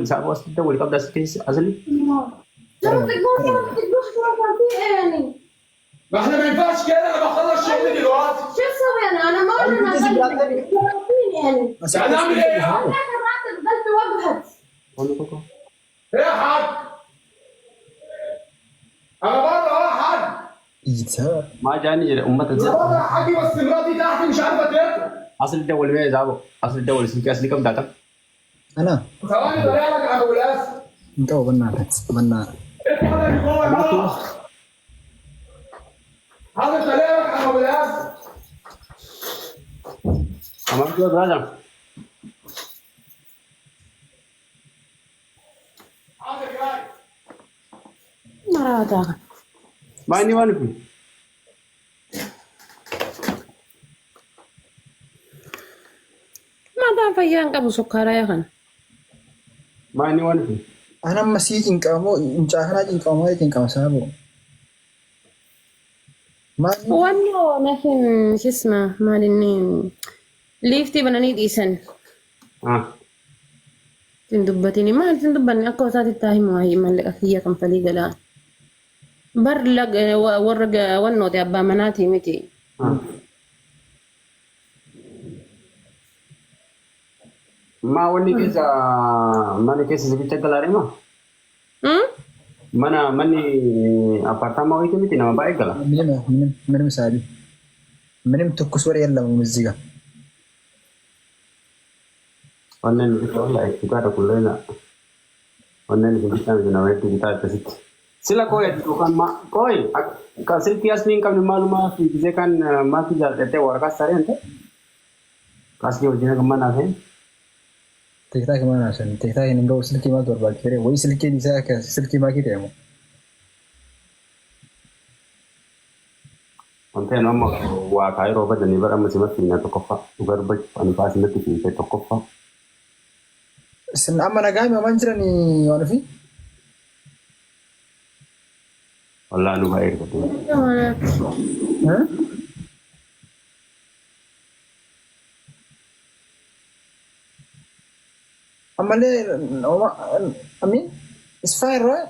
سابوا أصل الدول قبل أسكيس أصلي. ما احنا ما ينفعش كده، انا بخلص شغلي دلوقتي. شو اسوي انا ما انا يعني يعني اعمل ايه؟ قلبي وقفت. ايه يا حاج؟ انا بره يا حاج. يتها ما جاني أمة انا الزر. بره يا حاج، بس مراتي تحت مش عارفه تاكل. أصل الدول ما يزعبوا. أصل الدول سلكي أصلي كم داتا. انا ثواني بريع لك على ولاس. انت وبنا بنا ايه انا اللي جوه النار؟ حاطط بريع لك على ولاس. أما أنت هذا. حاضر جاي. مرة ما إني وانا فيه. ما دام فيان قبل سكر يا خن. ما إني وانا فيه. انا مسيج ان كامو ان جاهنا ان كامو ان كامو سابو ما وانه نحن شو اسمه مالني ليفتي بنانيد إيسن تندبتني ما تندبني أكو سات التاهم وهي مالك أخية كم فليقة لا برلق ورق ونو دي أبا مناتي متي ما وني كيسا ماني كيسا سبيتش كلاري ما mana mani apartama itu miti nama baik lah. منم سابي منم تكسور يلا مزيكا Online itu lah kita ada kuliah lah. Online kita bisa nama itu kita kasih. Sila koi itu kan ma koi kasih kias nih kami malu mah kita kan masih jalan itu warga sari ente. Kasih ujungnya kemana sih? تكتا كمان عشان تكتا نمرو سلكي ما دور بعد كده وي سلكي نساك سلكي ما كده يمو Ante nama wa kai roba dan ibarat masih masih nyato kofa. Ibarat baik anifasi nanti kita to kofa. سن اما نقامي ما نجرني وانا في Allah nu baik betul. ها اما ليه امين اسفاير راي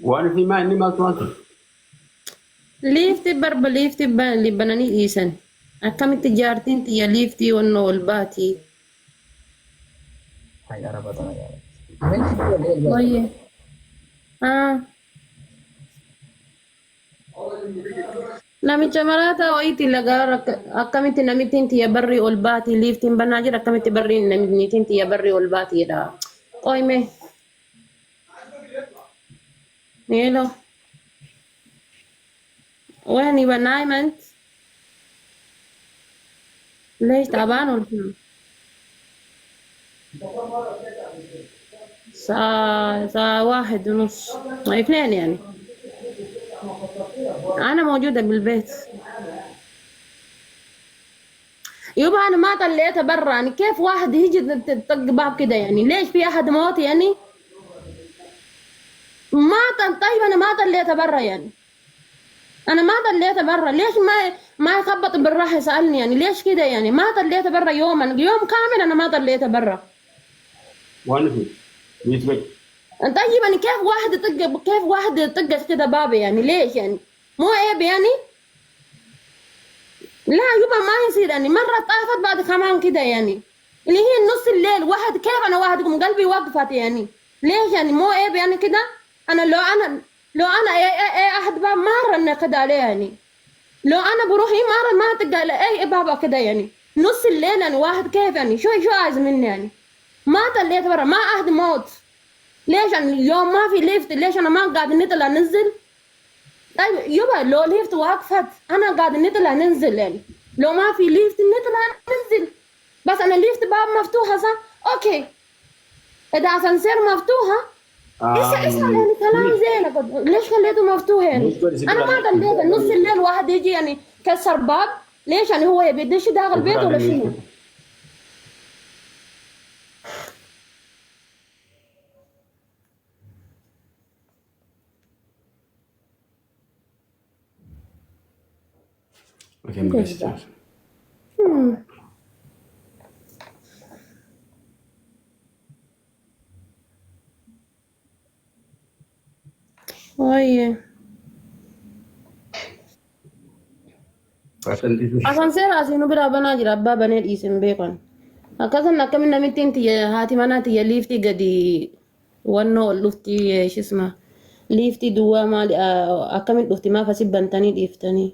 Wan fi ma ini mas mas. ليفتي بربا ليفتي اللي بنانيد إيسن أكم تجارتين تيا ليفتي ونو الباتي هاي عربة انا يا امين طيب Namicha marata waiti lagara akkamiti namitin tiya barri ol baati liftin banaa jira akkamiti barri namitin tiya barri ol baati dha. Oime. Nilo. وين يبقى نايم انت؟ ليش تعبان ولا شنو؟ ساعة 1:30 2 يعني. أنا موجودة بالبيت. يبا أنا ما طلعتها برا يعني كيف واحد يجي تطق باب كده يعني ليش في أحد موت يعني؟ طيب أنا ما طلعتها برا يعني. أنا ما طلعتها برا ليش ما يخبط بالراحة يسألني يعني ليش كده يعني ما طلعتها برا يوم كامل أنا ما طلعتها برا. Wan fi. Misbek. طيب يعني كيف واحد يطق كده بابي يعني ليش يعني؟ مو عيب يعني؟ لا يبا ما يصير يعني مرة طافت بعد كمان كده يعني اللي هي نص الليل واحد كيف أنا واحد قلبي وقفت يعني ليش يعني مو عيب يعني كده؟ أنا لو أنا أي أحد باب ما رن كده عليه يعني لو أنا بروح مرة ما تقال أي بابا كده يعني نص الليل يعني واحد كيف يعني شو عايز مني يعني؟ ما طلعت برا ما أحد موت ليش يعني اليوم ما في ليفت ليش أنا ما قاعد نطلع ننزل؟ طيب يبا لو ليفت وقفت أنا قاعد نطلع ننزل يعني لو ما في ليفت نطلع ننزل بس أنا ليفت باب مفتوحة صح؟ أوكي إذا أسانسير مفتوحة اسأل يعني كلام زينك ليش خليته مفتوح يعني؟ أنا ما طلعت نص الليل واحد يجي يعني كسر باب ليش يعني هو يبي يدش داخل البيت ولا شنو؟ Okay, makasih. Oye. Asan sera asii nu biraa banaa jira abbaa banee dhiisin beekan. Akkasan akkamiin namittiin tiyya haati manaa tiyya liiftii gadi wannoo ol dhufti shisma. Liiftii duwwaa maali akkamiin dhufti maaf asii bantanii dhiiftanii.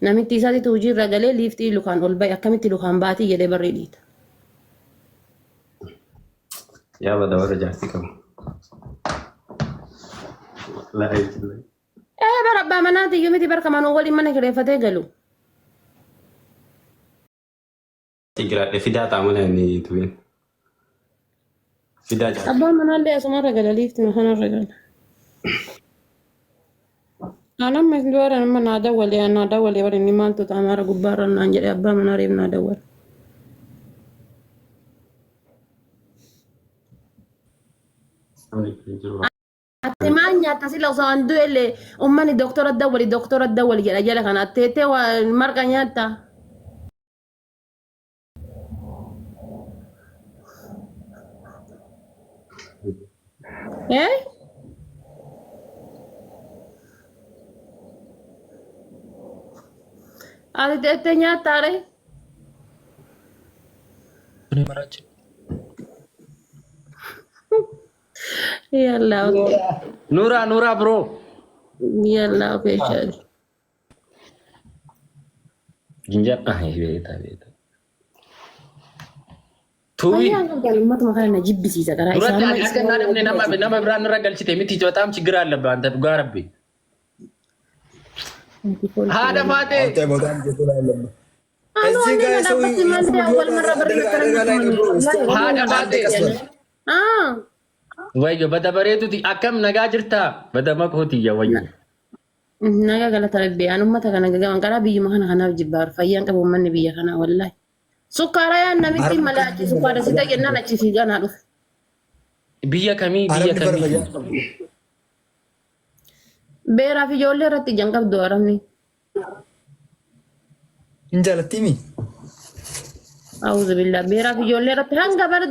Namitti isaatiitu hojiirra galee liiftii lukaan ol ba'i akkamitti lukaan baatii jedhee barree dhiita. Yaa bada warra jaarsi qabu. Bara abbaa manaa tiyyuu miti barka manuu waliin mana kireeffatee galu. Tigiraadhe fidaa taamana inni tuwin. Fidaa jaarsi. Abbaan manaallee asumarra gala liiftii kanarra gala. Anam mas dua nama nada wali ini mal tu tamara gubaran anjir abba menarim nada wali. Atemanya tasi lau sawan duele umani doktor ada wali jala kan atete wa markanya ta. Eh? Ada tete nyata re. Ini maraja. Yalla oke. Nura bro. Yalla oke jadi. Jinjat beta. Tuwi. Ayah kan kalimat makanya najib sih sekarang. Nura kan nama berani ragal cite miti jotam cigra lebih anta garabi. Ada mati. Anu anda dapat dimana awal merah berbicara. Ada mati. Ah. Wajah bada bare tu akam naga jirta bada mak hoti ya wajah. Naga kala tarabbi anu mata kana gaga angkara biyu makana kana jibbar fayyan kabu manni biya kana wallahi. Sukara ya namiti malaati sukara sita jenna na ci gana du. Biya kami. Beera fi ijoollee irratti jalqabdu aramni. Hin jaalattiimi? A'uudhu billah. Beera fi ijoollee irratti hanga bara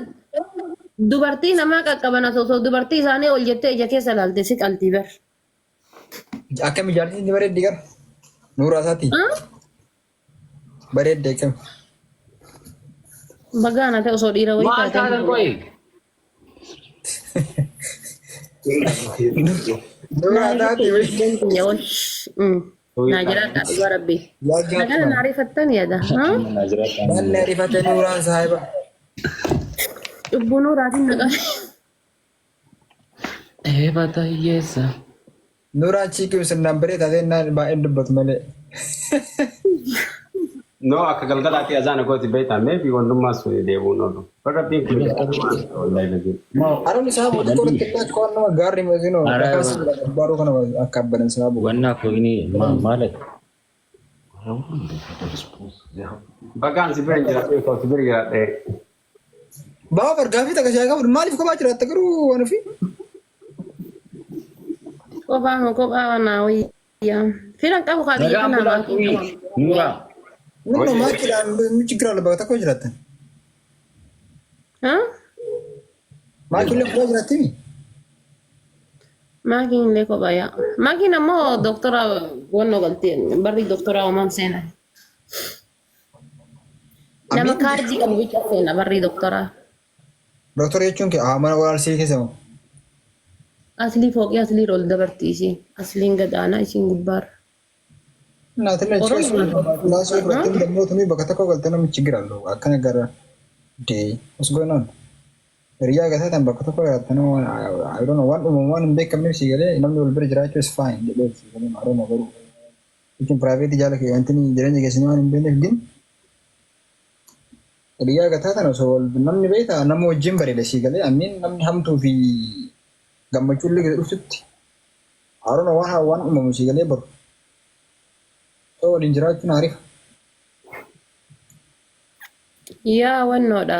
dubartii namaa qaqqaban osoo dubartii isaanii ol jettee ija keessa ilaalte si qaltii bar. Akkam ijaarsi inni bareeddi gara? Nuuraa isaati? Bareeddi akkam? Bagaana ta'e osoo dhiira wayii taate. Maal taatan qoyi? Nuuraa isaati Nah jiraadha dhugaa rabbi. Nagana naarifattan yaada. Maal naarifatte nuuraan saahiba? Cubbuu nuuraatiin naqame. Bata hiyyeessa. Nuuraan chiikii sirnaan bareedaa ta'e baay'een dubbatu malee. No, akka galgalaatti azana gooti beektaa meebii wandummaa sun deebi'uun oolu. Rabbiin kun Aroon isaa mootii koratti akka nama gaarri masinoo baaruu kana akka abbadan isaa bu'u. Wanna ko ini malat. bagaan si bira hin jiraatee koo si bira jiraatee. Baaba bargaafi takka shaa qabu maaliif kophaa jiraatta garuu waan ofii? Kophaa naa wayyaa. Firan qabu kaadiyya kanaa baakii. Nura. Nuna maakiidhaan michi giraa labbaa takka jiraattan. Maakiilee kophaa jiraattii? Maakiin illee kophaa yaa. Maakiin ammoo doktora wannoo galtee barri doktora uumaan seena. Nama kaardii qabu bicha seena barri doktoraa. Doktora jechuun mana walaalsii keessa moo? Aslii fooqii aslii ol dabartiisi. Asliin gadaanaa isiin gubbaarra. Naatilla laasoo fudhattee dammoo tunii bakka tokko galtee namichi giraa akkana gara dee osoo naan. Hiriyaa gasaatan bakka tokko galtee waan uumamaan hin beekamneef si galee namni wal bira jiraachuu is fine jedhee si galee maaroo garuu. Isin piraayiveetii jaala kee wanti jireenya keessanii waan hin beekneef din. Hiriyaa gasaatan osoo namni beektaa nama wajjin bareeda si galee ammiin namni hamtuu fi gammachuu illee gadi dhuftutti. Haroon waan uumamu si galee baru. Waliin jiraachuun ariifa. Yaa wannoodha.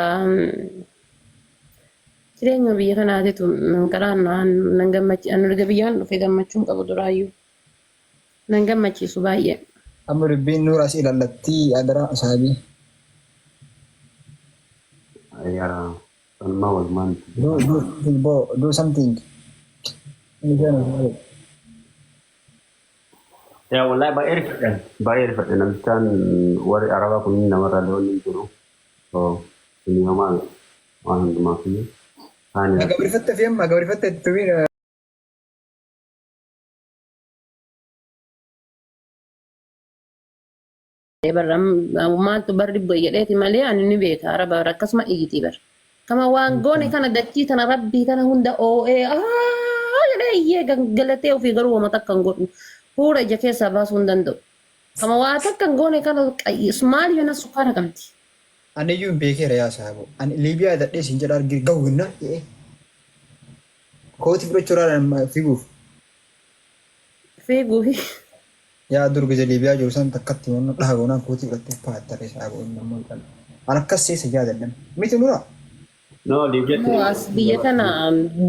Jireenya biyya kanaatitu karaa nan gammachiisu. Anu erga biyyaan dhufe gammachuun qabu duraayyuu. Nan gammachiisu baay'ee. Amma dubbiin nuura asii ilaallattii adaraa saabii. Ayyaa, walumaa walumaan. Do something. يا والله بعرف أنا كان وري عربة كنا مرة لون يجرو اليوم ما فيه ما ثاني قبل فتة في أما قبل فتة التوين برا ما تبرد بيديتي مالي أنا نبيك عربة ركز ما إيجي بر كما وانغوني كان دكتي أنا ربي كان هندا أو إيه يا قلتي وفي قروة ما تكن قول هو رجع كيسا باس هندندو كما واتكن غوني كان إسماعيل ينا سكارة كمتي أنا يوم بيكير يا صاحبو أنا ليبيا ده إيش إنجر أرجع جونا إيه كوتي بريتشورا في جوف في قوي يا درج ليبيا جوسان تكتي من لا جونا كوتي بريتشورا فاتر صاحبو إنه مولد أنا كسي سجادة لنا ميت نورا no ليبيا مو أصلية كان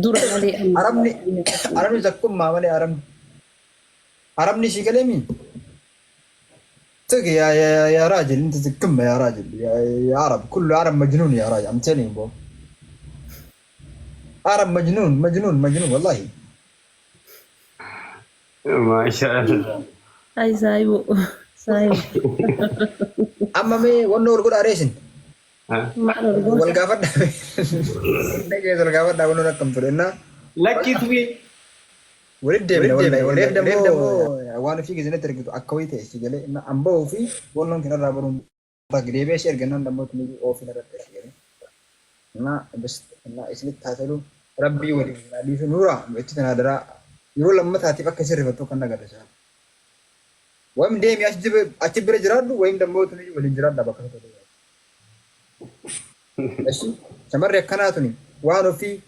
دور عليه أرمني زكوم ما مالي أرمني شيء كلامي تقي يا راجل أنت تكم يا راجل يا عرب كله عرب مجنون يا راجل I'm telling you عرب مجنون والله ما شاء الله أي سايبو أما مي ونور كل أريسن ما أعرف والقافة نجي القافة ده ونور كم ترينا لكن تبي ولد دمو وانا في جزء نترك أكويت إيش قال إن أمبو في ولون كنا رابرون تقريبا إيش أرجعنا دمو تني أو في نرد إيش قال بس إسمه تاسلو ربي ولي نبي في نورا بيتنا درا يقول لما تاتي بقى كسر فتو كنا قدر سا وهم ديم يشجب أتبرج جراد وهم دمو تني ولي جراد دبا كنا تدو ماشي سمر يكنا تني وانو في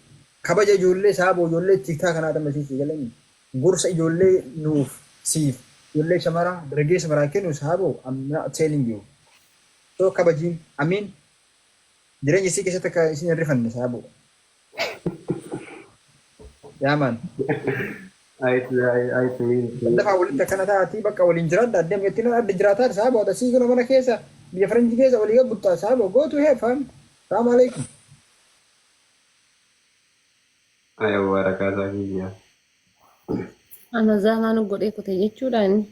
خبجة جولة سابو جولة تيكا كنا تمشي سيجلني غرس جولة نوف سيف جولة سمرا درجة سمرا كنو سابو I'm not telling you so خبجين أمين جرين يسي كيسة تكا يسي نرفن سابو يا مان أي تبي دفع ولد كنا تاتي بقى والإنجراد ده دم يتنا أرد إنجرادات سابو ده سيجنا منا كيسة بيفرنج كيسة وليا بطا سابو go to have fun السلام عليكم أيوة وركازا هي أنا زمان أقول إيه كنت يجتشو لاني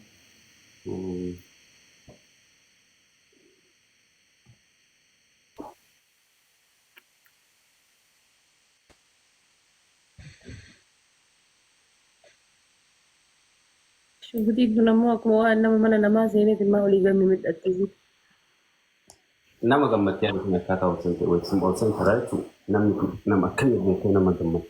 شو بدي نمو أكمو أنا ما نما زينة ما ولي جمي متأكدين nama gammattee ani kun akkaataa wal sanqee wal sim ol san karaa jechuun namni kun nama akkamiin beekee nama gammadu